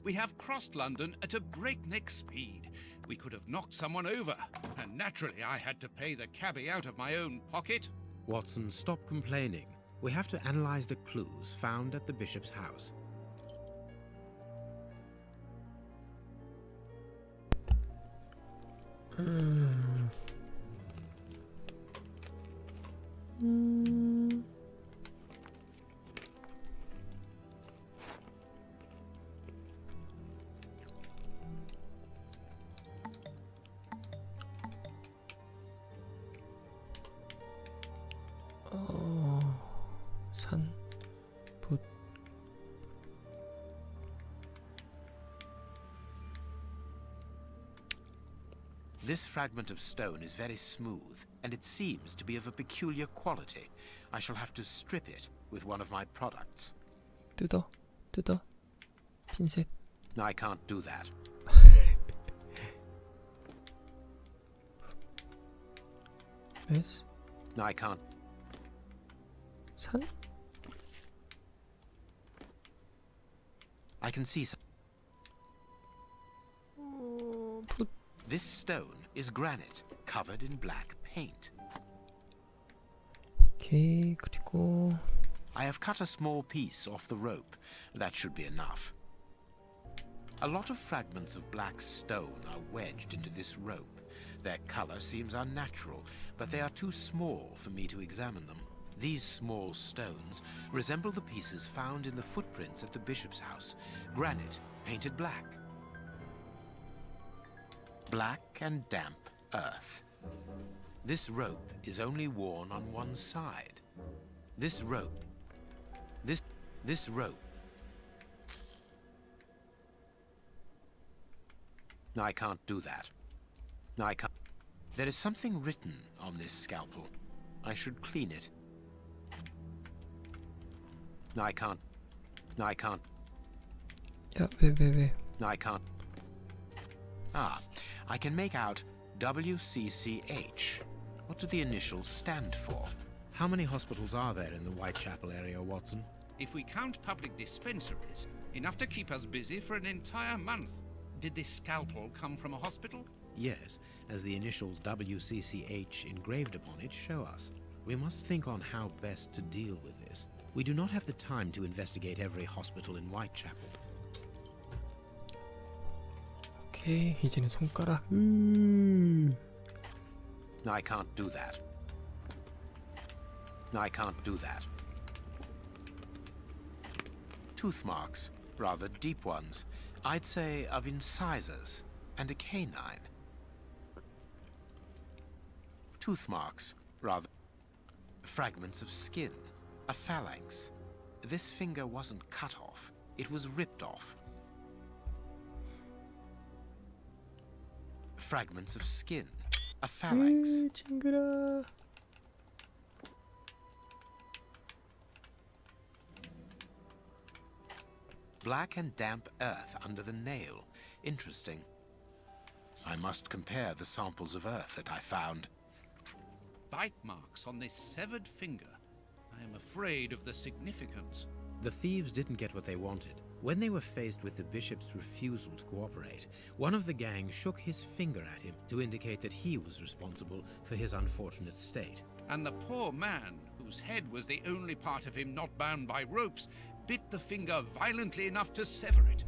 We have crossed London at a breakneck speed. We could have knocked someone over, and naturally I had to pay the cabbie out of my own pocket. Watson, stop complaining. We have to analyze the clues found at the bishop's house. 산, 붓. This fragment of stone is very smooth, and it seems to be of a peculiar quality. I shall have to strip it with one of my products. 뜯어, 핀셋. I can't do that. S, I can't. 산? I can see some. 붓. This stone is granite, covered in black paint. 오케이, 그리고 I have cut a small piece off the rope. That should be enough. A lot of fragments of black stone are wedged into this rope. Their color seems unnatural, but they are too small for me to examine them. These small stones resemble the pieces found in the footprints at the bishop's house. Granite painted black. Black and damp earth. This rope is only worn on one side. This rope. This rope. I can't do that. I can't. There is something written on this scalpel. I should clean it. I can't. 야, 왜? I can't. Ah, I can make out WCCH. What do the initials stand for? How many hospitals are there in the Whitechapel area, Watson? If we count public dispensaries, enough to keep us busy for an entire month. Did this scalpel come from a hospital? Yes, as the initials WCCH engraved upon it show us. We must think on how best to deal with this. We do not have the time to investigate every hospital in Whitechapel. 오케이, 이제는 손가락. I can't do that. I can't do that. Tooth marks, rather deep ones. I'd say of incisors and a canine. Tooth marks, rather. Fragments of skin, a phalanx. This finger wasn't cut off, it was ripped off. Fragments of skin, a phalanx. 징그러. Black and damp earth under the nail. Interesting. I must compare the samples of earth that I found. Bite marks on this severed finger. I am afraid of the significance. The thieves didn't get what they wanted. When they were faced with the bishop's refusal to cooperate, one of the gang shook his finger at him to indicate that he was responsible for his unfortunate state. And the poor man, whose head was the only part of him not bound by ropes, bit the finger violently enough to sever it.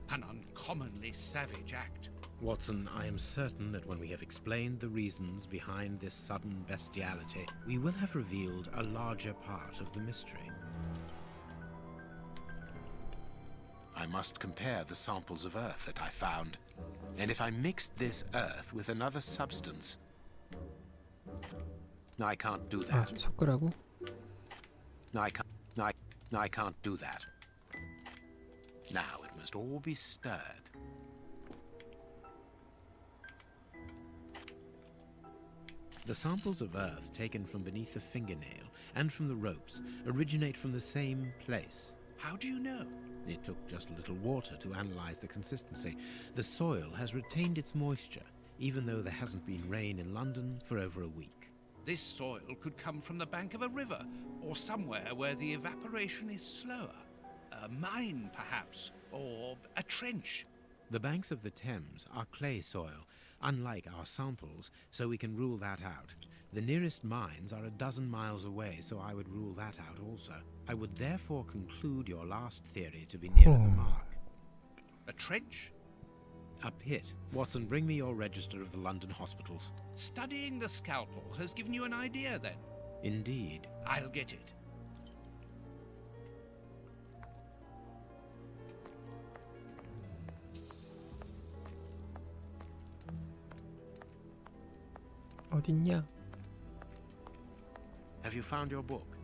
An uncommonly savage act. Watson, I am certain that when we have explained the reasons behind this sudden bestiality, we will have revealed a larger part of the mystery. I must compare the samples of earth that I found. And if I mixed this earth with another substance, I can't do that. 섞으라고? I can't do that. Now it must all be stirred. The samples of earth taken from beneath the fingernail and from the ropes originate from the same place. How do you know? It took just a little water to analyze the consistency. The soil has retained its moisture, even though there hasn't been rain in London for over a week. This soil could come from the bank of a river, or somewhere where the evaporation is slower. A mine, perhaps, or a trench. The banks of the Thames are clay soil, unlike our samples, so we can rule that out. The nearest mines are 12 miles away, so I would rule that out also. I would therefore conclude your last theory to be nearer the mark. A trench? A pit. Watson, bring me your register of the London hospitals. Studying the scalpel has given you an idea, then? Indeed. I'll get it. 어딨냐? Have you found your book?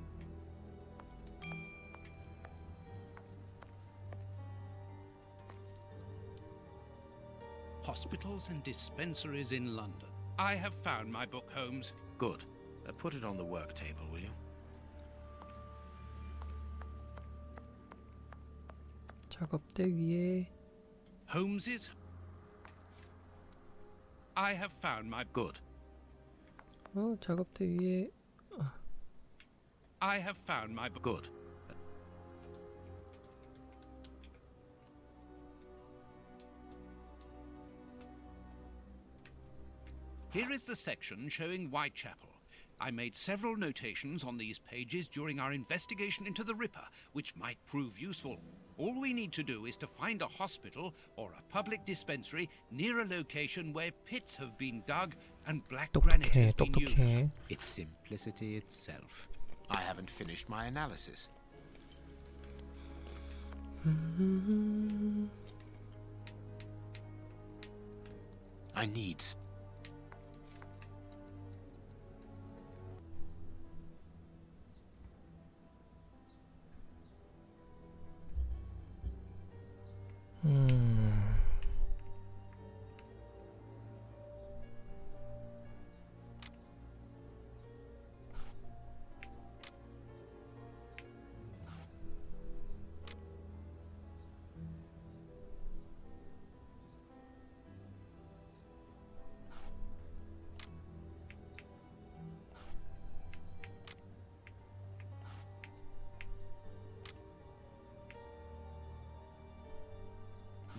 Hospitals and dispensaries in London. I have found my book, Holmes. Good. Put it on the work table, will you? 작업대 위에. Holmes's. I have found my Good. 작업대 위에. I have found my book. Good. Here is the section showing Whitechapel. I made several notations on these pages during our investigation into the Ripper, which might prove useful. All we need to do is to find a hospital or a public dispensary near a location where pits have been dug and black granite has been used. 똑똑해. It's simplicity itself. I haven't finished my analysis. I need...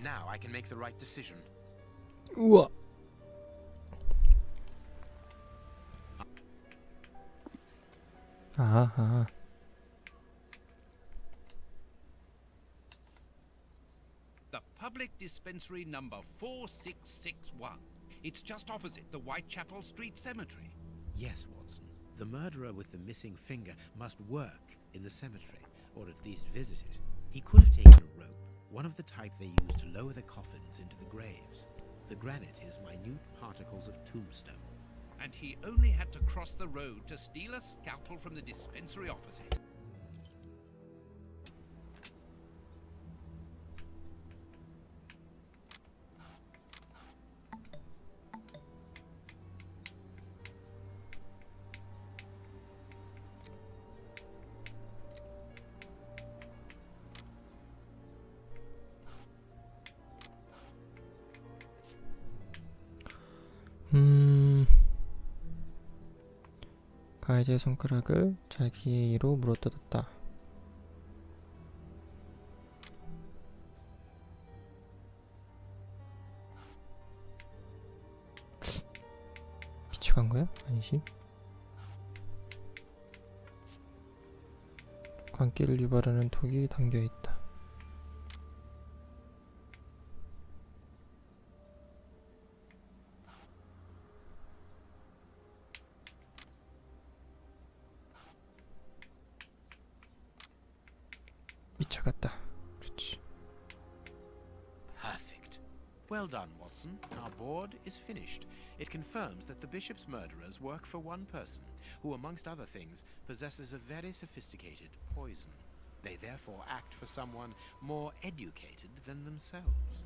Now I can make the right decision. 우와. 아하. The public dispensary number 4661. It's just opposite the Whitechapel Street Cemetery. Yes, Watson. The murderer with the missing finger must work in the cemetery, or at least visit it. He could have taken a rope, one of the type they use to lower the coffins into the graves. The granite is minute particles of tombstone. And he only had to cross the road to steal a scalpel from the dispensary opposite. 가해자의 손가락을 자기의 이로 물어뜯었다. 미쳐간 거야? 아니지. 광기를 유발하는 톡이 담겨있다. 미쳐갔다. 그렇지. Perfect. Well done, Watson. Our board is finished. It confirms that the bishop's murderers work for one person, who, amongst other things, possesses a very sophisticated poison. They therefore act for someone more educated than themselves.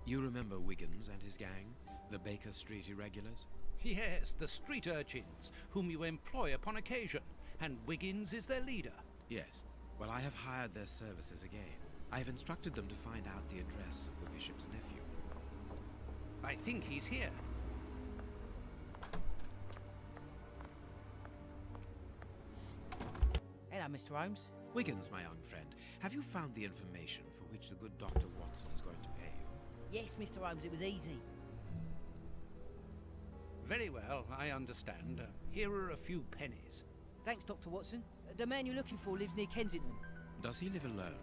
You remember Wiggins and his gang, the Baker Street irregulars? Yes, the street urchins, whom you employ upon occasion, and Wiggins is their leader. Yes. Well, I have hired their services again. I have instructed them to find out the address of the bishop's nephew. I think he's here. Hello, Mr. Holmes. Wiggins, my young friend, have you found the information for which the good Dr. Watson is going to pay you? Yes, Mr. Holmes, it was easy. Very well, I understand. Here are a few pennies. Thanks, Dr. Watson. The man you're looking for lives near Kensington. Does he live alone?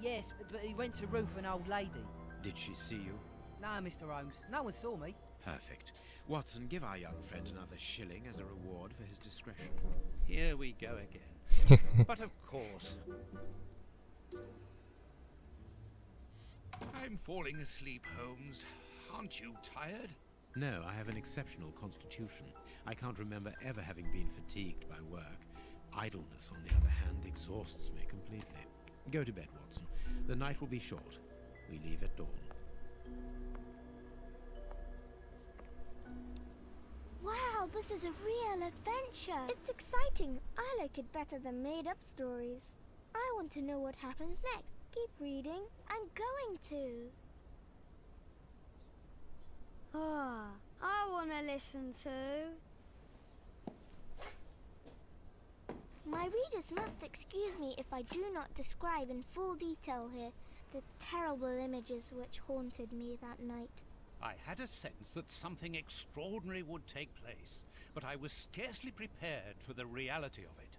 Yes, but he rents a room for an old lady. Did she see you? No, Mr. Holmes, no one saw me. Perfect. Watson, give our young friend another shilling as a reward for his discretion. Here we go again. But of course. I'm falling asleep, Holmes. Aren't you tired? No, I have an exceptional constitution. I can't remember ever having been fatigued by work. Idleness, on the other hand, exhausts me completely. Go to bed, Watson. The night will be short. We leave at dawn. Wow, this is a real adventure. It's exciting. I like it better than made-up stories. I want to know what happens next. Keep reading. I'm going to. Ah, I want to listen to. My readers must excuse me if I do not describe in full detail here the terrible images which haunted me that night. I had a sense that something extraordinary would take place, but I was scarcely prepared for the reality of it.